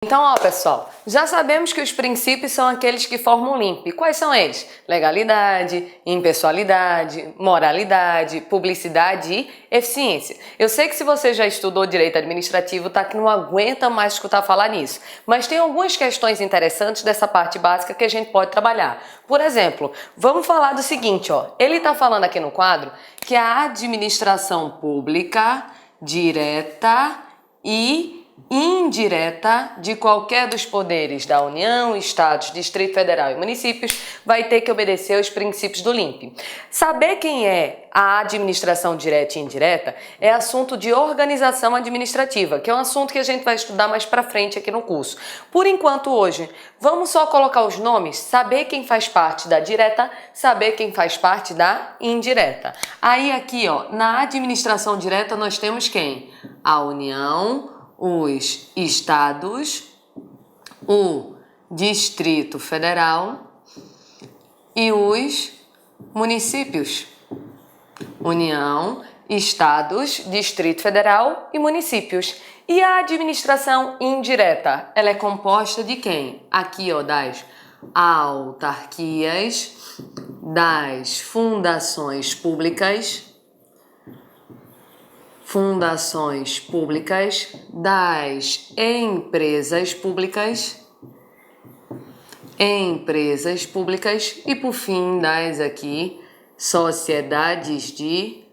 Então, ó, pessoal, já sabemos que os princípios são aqueles que formam o LIMP. Quais são eles? Legalidade, impessoalidade, moralidade, publicidade e eficiência. Eu sei que se você já estudou direito administrativo, tá que não aguenta mais escutar falar nisso, mas tem algumas questões interessantes dessa parte básica que a gente pode trabalhar. Por exemplo, vamos falar do seguinte, ó. Ele tá falando aqui no quadro que a administração pública, direta e indireta de qualquer dos poderes da União, Estados, Distrito Federal e municípios vai ter que obedecer aos princípios do LIMP. Saber quem é a administração direta e indireta é assunto de organização administrativa, que é um assunto que a gente vai estudar mais pra frente aqui no curso. Por enquanto hoje, vamos só colocar os nomes, saber quem faz parte da direta, saber quem faz parte da indireta. Aí aqui, ó, na administração direta nós temos quem? A União, os estados, o Distrito Federal e os municípios. União, estados, Distrito Federal e municípios. E a administração indireta, ela é composta de quem? Aqui, ó, das autarquias, das fundações públicas, das empresas públicas e, por fim, das aqui sociedades de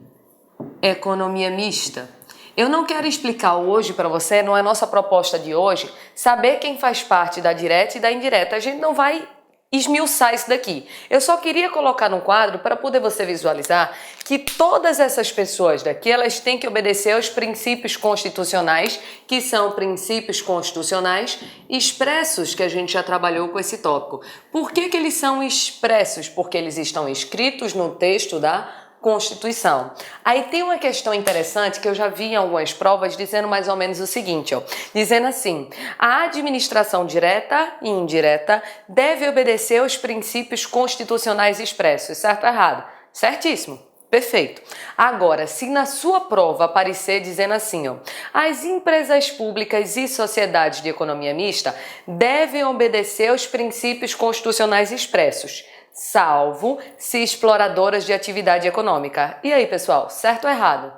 economia mista. Eu não quero explicar hoje para você, não é nossa proposta de hoje, saber quem faz parte da direta e da indireta. A gente não vai esmiuçar isso daqui. Eu só queria colocar no quadro para poder você visualizar que todas essas pessoas daqui, elas têm que obedecer aos princípios constitucionais, que são princípios constitucionais expressos, que a gente já trabalhou com esse tópico. Por que eles são expressos? Porque eles estão escritos no texto da Constituição. Aí tem uma questão interessante que eu já vi em algumas provas dizendo mais ou menos o seguinte, ó, dizendo assim: a administração direta e indireta deve obedecer aos princípios constitucionais expressos, certo ou errado? Certíssimo. Perfeito. Agora, se na sua prova aparecer dizendo assim, ó, as empresas públicas e sociedades de economia mista devem obedecer aos princípios constitucionais expressos, salvo se exploradoras de atividade econômica. E aí, pessoal, certo ou errado?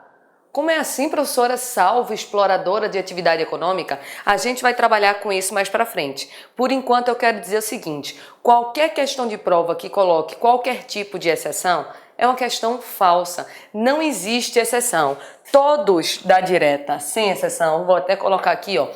Como é assim, professora, salvo exploradora de atividade econômica? A gente vai trabalhar com isso mais para frente. Por enquanto, eu quero dizer o seguinte: qualquer questão de prova que coloque qualquer tipo de exceção é uma questão falsa. Não existe exceção. Todos da direta, sem exceção, vou até colocar aqui, ó,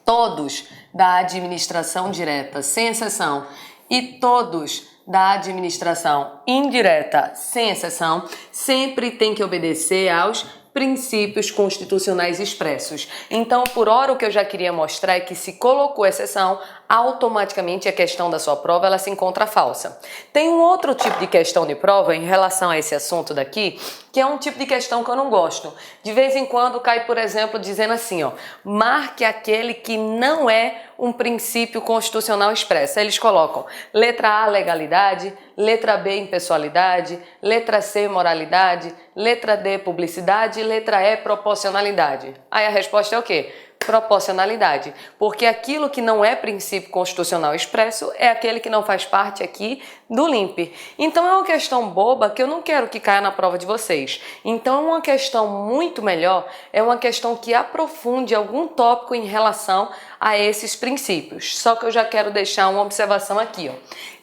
todos da administração direta, sem exceção, e todos da administração indireta, sem exceção, sempre tem que obedecer aos princípios constitucionais expressos. Então, por hora, o que eu já queria mostrar é que se colocou exceção, automaticamente a questão da sua prova ela se encontra falsa. Tem um outro tipo de questão de prova em relação a esse assunto daqui, que é um tipo de questão que eu não gosto. De vez em quando cai, por exemplo, dizendo assim, ó, marque aquele que não é um princípio constitucional expresso. Aí eles colocam letra A, legalidade, letra B, impessoalidade, letra C, moralidade, letra D, publicidade, letra E, proporcionalidade. Aí a resposta é o quê? Proporcionalidade, porque aquilo que não é princípio constitucional expresso é aquele que não faz parte aqui do LIMP. Então é uma questão boba que eu não quero que caia na prova de vocês. Então é uma questão muito melhor, é uma questão que aprofunde algum tópico em relação a esses princípios. Só que eu já quero deixar uma observação aqui, ó.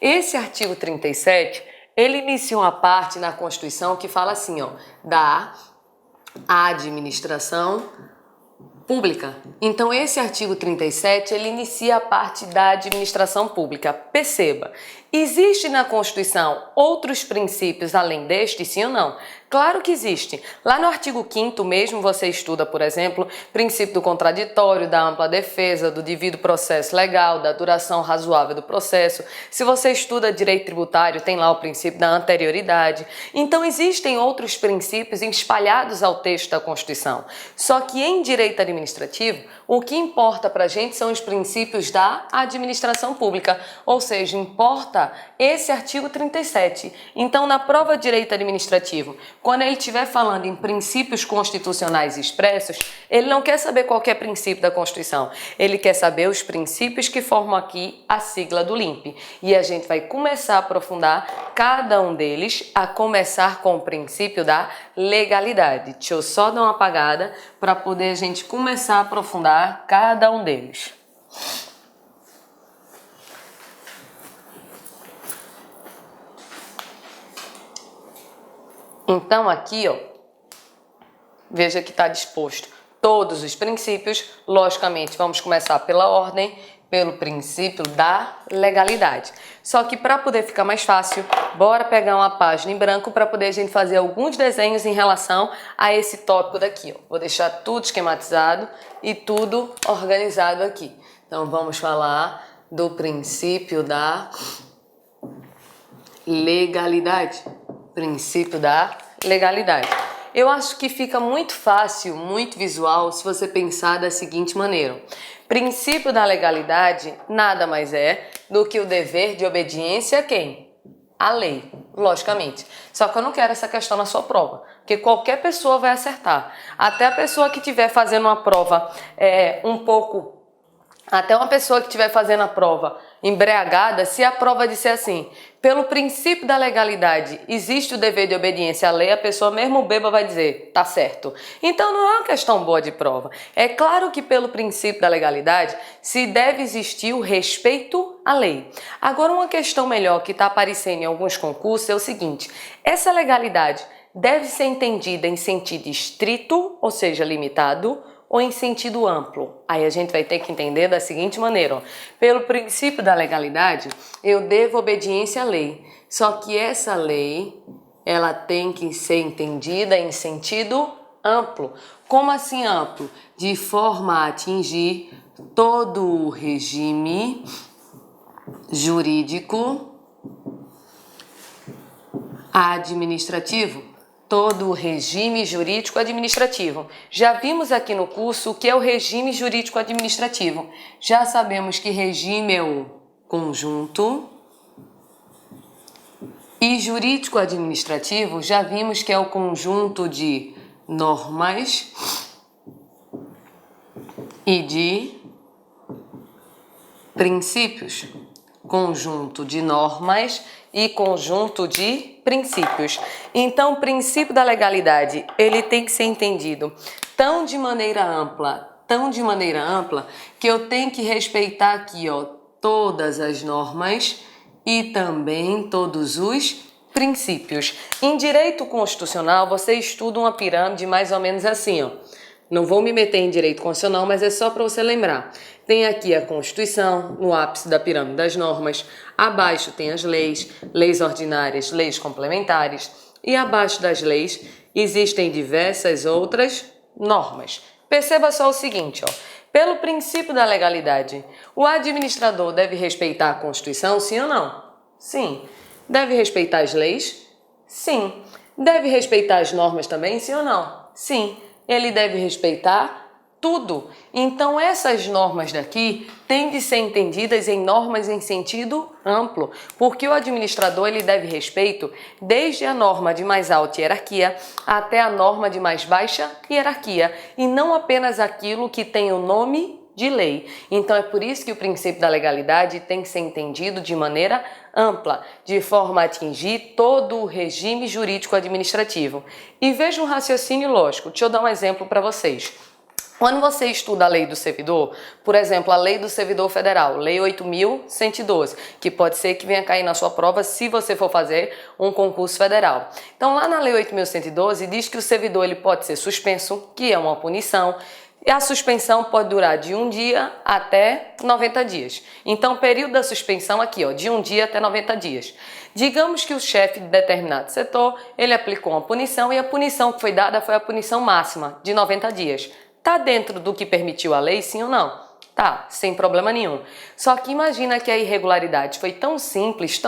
Esse artigo 37, ele inicia uma parte na Constituição que fala assim, ó, da administração pública. Então, esse artigo 37, ele inicia a parte da administração pública. Perceba, existe na Constituição outros princípios além deste, sim ou não? Claro que existe. Lá no artigo 5º mesmo você estuda, por exemplo, princípio do contraditório, da ampla defesa, do devido processo legal, da duração razoável do processo. Se você estuda direito tributário, tem lá o princípio da anterioridade. Então existem outros princípios espalhados ao texto da Constituição. Só que em direito administrativo, o que importa para a gente são os princípios da administração pública, ou seja, importa esse artigo 37. Então, na prova de direito administrativo, Quando ele estiver falando em princípios constitucionais expressos, ele não quer saber qualquer princípio da Constituição, ele quer saber os princípios que formam aqui a sigla do LIMP. E a gente vai começar a aprofundar cada um deles, a começar com o princípio da legalidade. Deixa eu só dar uma apagada para poder a gente começar a aprofundar cada um deles. Então aqui, ó, veja que está disposto todos os princípios. Logicamente, vamos começar pela ordem, pelo princípio da legalidade. Só que para poder ficar mais fácil, bora pegar uma página em branco para poder a gente fazer alguns desenhos em relação a esse tópico daqui, ó. Vou deixar tudo esquematizado e tudo organizado aqui. Então vamos falar do princípio da legalidade. Princípio da legalidade. Eu acho que fica muito fácil, muito visual, se você pensar da seguinte maneira. Princípio da legalidade nada mais é do que o dever de obediência a quem? A lei, logicamente. Só que eu não quero essa questão na sua prova, porque qualquer pessoa vai acertar. Até a pessoa que estiver fazendo uma prova até uma pessoa que estiver fazendo a prova embriagada, se a prova disser assim, pelo princípio da legalidade existe o dever de obediência à lei, a pessoa mesmo bêbada vai dizer, tá certo. Então não é uma questão boa de prova. É claro que pelo princípio da legalidade se deve existir o respeito à lei. Agora uma questão melhor que está aparecendo em alguns concursos é o seguinte, essa legalidade deve ser entendida em sentido estrito, ou seja, limitado, ou em sentido amplo. Aí a gente vai ter que entender da seguinte maneira, ó. Pelo princípio da legalidade, eu devo obediência à lei. Só que essa lei, ela tem que ser entendida em sentido amplo. Como assim amplo? De forma a atingir todo o regime jurídico administrativo. Todo o regime jurídico administrativo. Já vimos aqui no curso o que é o regime jurídico administrativo. Já sabemos que regime é o conjunto e jurídico administrativo já vimos que é o conjunto de normas e de princípios. Conjunto de normas e conjunto de princípios. Então, o princípio da legalidade, ele tem que ser entendido tão de maneira ampla, que eu tenho que respeitar aqui, ó, todas as normas e também todos os princípios. Em direito constitucional, você estuda uma pirâmide mais ou menos assim, ó. Não vou me meter em direito constitucional, mas é só para você lembrar. Tem aqui a Constituição, no ápice da pirâmide das normas. Abaixo tem as leis, leis ordinárias, leis complementares. E abaixo das leis existem diversas outras normas. Perceba só o seguinte, ó. Pelo princípio da legalidade, o administrador deve respeitar a Constituição, sim ou não? Sim. Deve respeitar as leis? Sim. Deve respeitar as normas também, sim ou não? Sim. Ele deve respeitar tudo. Então essas normas daqui têm de ser entendidas em normas em sentido amplo, porque o administrador ele deve respeito desde a norma de mais alta hierarquia até a norma de mais baixa hierarquia, e não apenas aquilo que tem o nome de lei. Então é por isso que o princípio da legalidade tem que ser entendido de maneira ampla, de forma a atingir todo o regime jurídico administrativo. E veja um raciocínio lógico. Deixa eu dar um exemplo para vocês. Quando você estuda a lei do servidor, por exemplo, a lei do servidor federal, lei 8.112, que pode ser que venha cair na sua prova se você for fazer um concurso federal. Então lá na lei 8.112 diz que o servidor ele pode ser suspenso, que é uma punição. E a suspensão pode durar de 1 dia até 90 dias. Então, o período da suspensão aqui, ó, de 1 dia até 90 dias. Digamos que o chefe de determinado setor, ele aplicou uma punição e a punição que foi dada foi a punição máxima, de 90 dias. Tá dentro do que permitiu a lei, sim ou não? Tá, sem problema nenhum. Só que imagina que a irregularidade foi tão simples,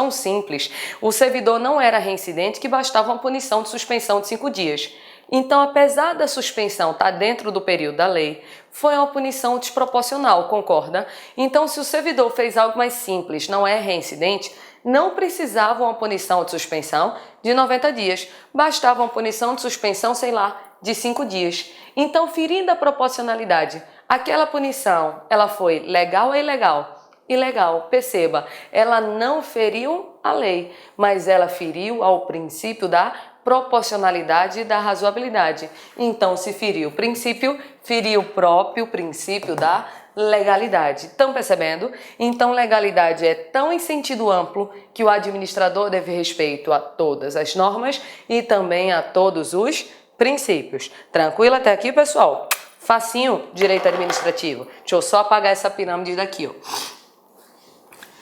o servidor não era reincidente que bastava uma punição de suspensão de 5 dias. Então, apesar da suspensão estar dentro do período da lei, foi uma punição desproporcional, concorda? Então, se o servidor fez algo mais simples, não é reincidente, não precisava uma punição de suspensão de 90 dias, bastava uma punição de suspensão, sei lá, de 5 dias. Então, ferindo a proporcionalidade, aquela punição, ela foi legal ou ilegal? Ilegal, perceba, ela não feriu a lei, mas ela feriu ao princípio da proporcionalidade e da razoabilidade. Então, se feriu o princípio, feriu o próprio princípio da legalidade. Estão percebendo? Então, legalidade é tão em sentido amplo que o administrador deve respeito a todas as normas e também a todos os princípios. Tranquilo até aqui, pessoal? Facinho, direito administrativo. Deixa eu só apagar essa pirâmide daqui, ó.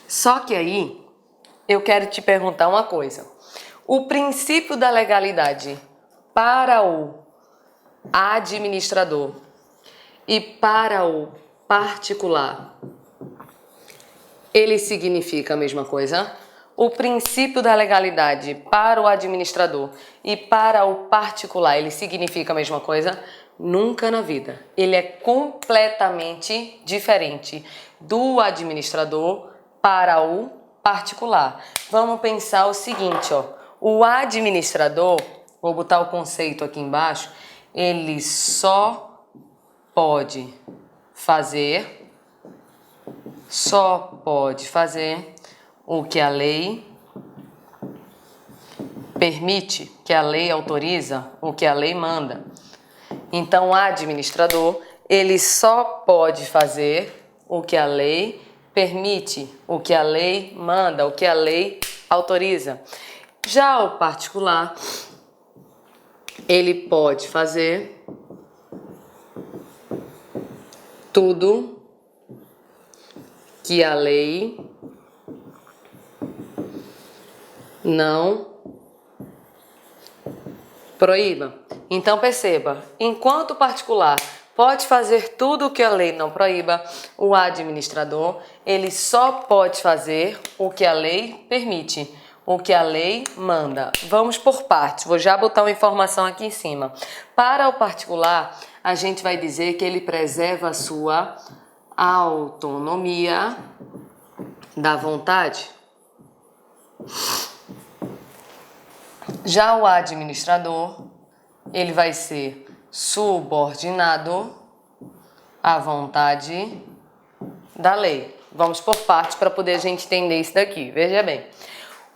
Só que aí, eu quero te perguntar uma coisa. O princípio da legalidade para o administrador e para o particular, ele significa a mesma coisa? O princípio da legalidade para o administrador e para o particular, ele significa a mesma coisa? Nunca na vida. Ele é completamente diferente do administrador para o particular. Vamos pensar o seguinte, ó. O administrador, vou botar o conceito aqui embaixo, ele só pode fazer o que a lei permite, que a lei autoriza, o que a lei manda. Então, o administrador, ele só pode fazer o que a lei permite, o que a lei manda, o que a lei autoriza. Já o particular, ele pode fazer tudo que a lei não proíba. Então perceba, enquanto o particular pode fazer tudo o que a lei não proíba, o administrador, ele só pode fazer o que a lei permite, o que a lei manda. Vamos por partes, vou já botar uma informação aqui em cima. Para o particular, a gente vai dizer que ele preserva a sua autonomia da vontade. Já o administrador, ele vai ser subordinado à vontade da lei. Vamos por partes para poder a gente entender isso daqui. Veja bem.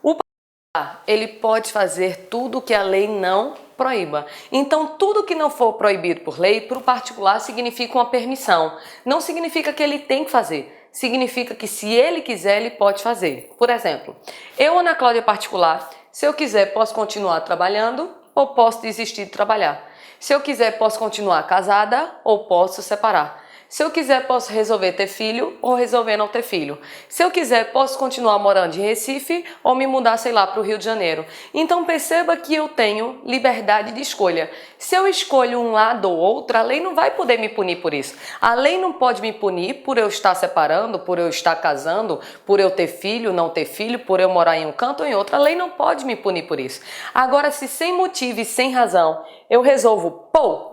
O particular, ele pode fazer tudo que a lei não proíba. Então, tudo que não for proibido por lei, para o particular significa uma permissão. Não significa que ele tem que fazer. Significa que se ele quiser, ele pode fazer. Por exemplo, eu, Ana Cláudia particular, se eu quiser, posso continuar trabalhando ou posso desistir de trabalhar. Se eu quiser, posso continuar casada ou posso separar. Se eu quiser, posso resolver ter filho ou resolver não ter filho. Se eu quiser, posso continuar morando em Recife ou me mudar, sei lá, para o Rio de Janeiro. Então perceba que eu tenho liberdade de escolha. Se eu escolho um lado ou outro, a lei não vai poder me punir por isso. A lei não pode me punir por eu estar separando, por eu estar casando, por eu ter filho, não ter filho, por eu morar em um canto ou em outro. A lei não pode me punir por isso. Agora, se sem motivo e sem razão eu resolvo,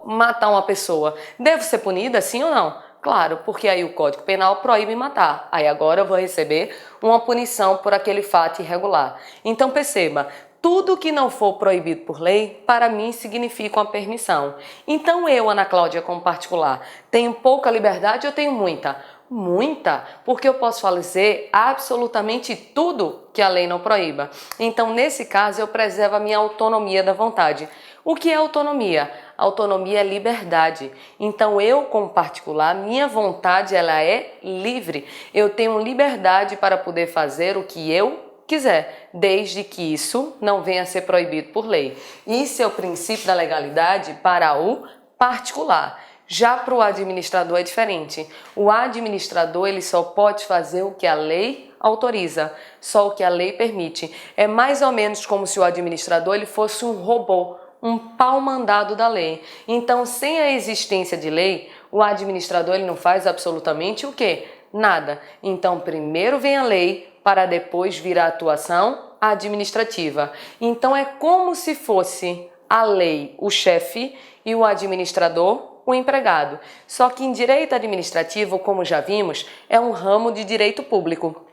matar uma pessoa, devo ser punida, sim ou não? Claro, porque aí o Código Penal proíbe matar. Aí agora eu vou receber uma punição por aquele fato irregular. Então perceba, tudo que não for proibido por lei, para mim significa uma permissão. Então eu, Ana Cláudia, como particular, tenho pouca liberdade ou tenho muita? Muita, porque eu posso fazer absolutamente tudo que a lei não proíba. Então, nesse caso, eu preservo a minha autonomia da vontade. O que é autonomia? Autonomia é liberdade. Então, eu, como particular, minha vontade ela é livre. Eu tenho liberdade para poder fazer o que eu quiser, desde que isso não venha a ser proibido por lei. Isso é o princípio da legalidade para o particular. Já para o administrador é diferente. O administrador ele só pode fazer o que a lei autoriza, só o que a lei permite. É mais ou menos como se o administrador ele fosse um robô, um pau mandado da lei. Então, sem a existência de lei, o administrador ele não faz absolutamente o quê? Nada. Então, primeiro vem a lei para depois vir a atuação administrativa. Então, é como se fosse a lei o chefe e o administrador o empregado. Só que em direito administrativo, como já vimos, é um ramo de direito público.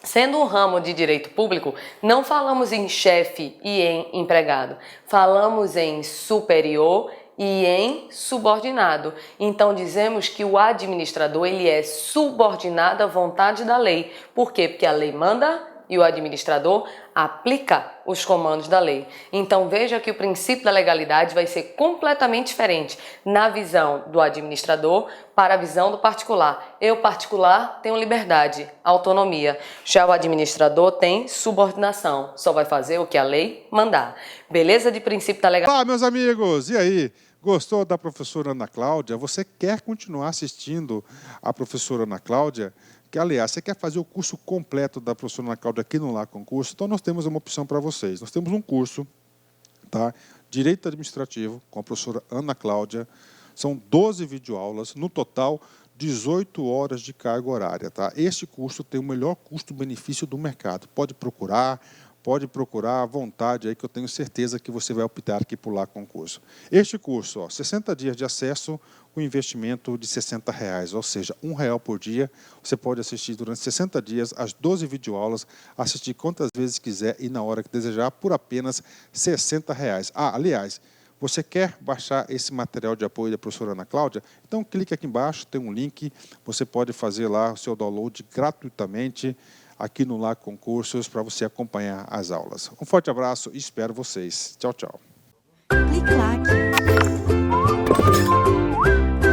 Sendo um ramo de direito público, não falamos em chefe e em empregado, falamos em superior e em subordinado. Então dizemos que o administrador ele é subordinado à vontade da lei. Por quê? Porque a lei manda e o administrador aplica os comandos da lei. Então veja que o princípio da legalidade vai ser completamente diferente na visão do administrador para a visão do particular. Eu, particular, tenho liberdade, autonomia. Já o administrador tem subordinação, só vai fazer o que a lei mandar. Beleza de princípio da legalidade? Olá, meus amigos! E aí? Gostou da professora Ana Cláudia? Você quer continuar assistindo a professora Ana Cláudia? Que, aliás, você quer fazer o curso completo da professora Ana Cláudia aqui no Lá Concurso? Então, nós temos uma opção para vocês. Nós temos um curso, tá? Direito Administrativo, com a professora Ana Cláudia. São 12 videoaulas, no total, 18 horas de carga horária, tá? Este curso tem o melhor custo-benefício do mercado. Pode procurar à vontade, aí que eu tenho certeza que você vai optar aqui por Lá Concurso. Este curso, ó, 60 dias de acesso com investimento de R$60, ou seja, R$1 por dia. Você pode assistir durante 60 dias as 12 videoaulas, assistir quantas vezes quiser e na hora que desejar, por apenas R$60. Ah, aliás, você quer baixar esse material de apoio da professora Ana Cláudia? Então clique aqui embaixo, tem um link, você pode fazer lá o seu download gratuitamente aqui no Lá Concursos para você acompanhar as aulas. Um forte abraço e espero vocês. Tchau, tchau. Clique lá.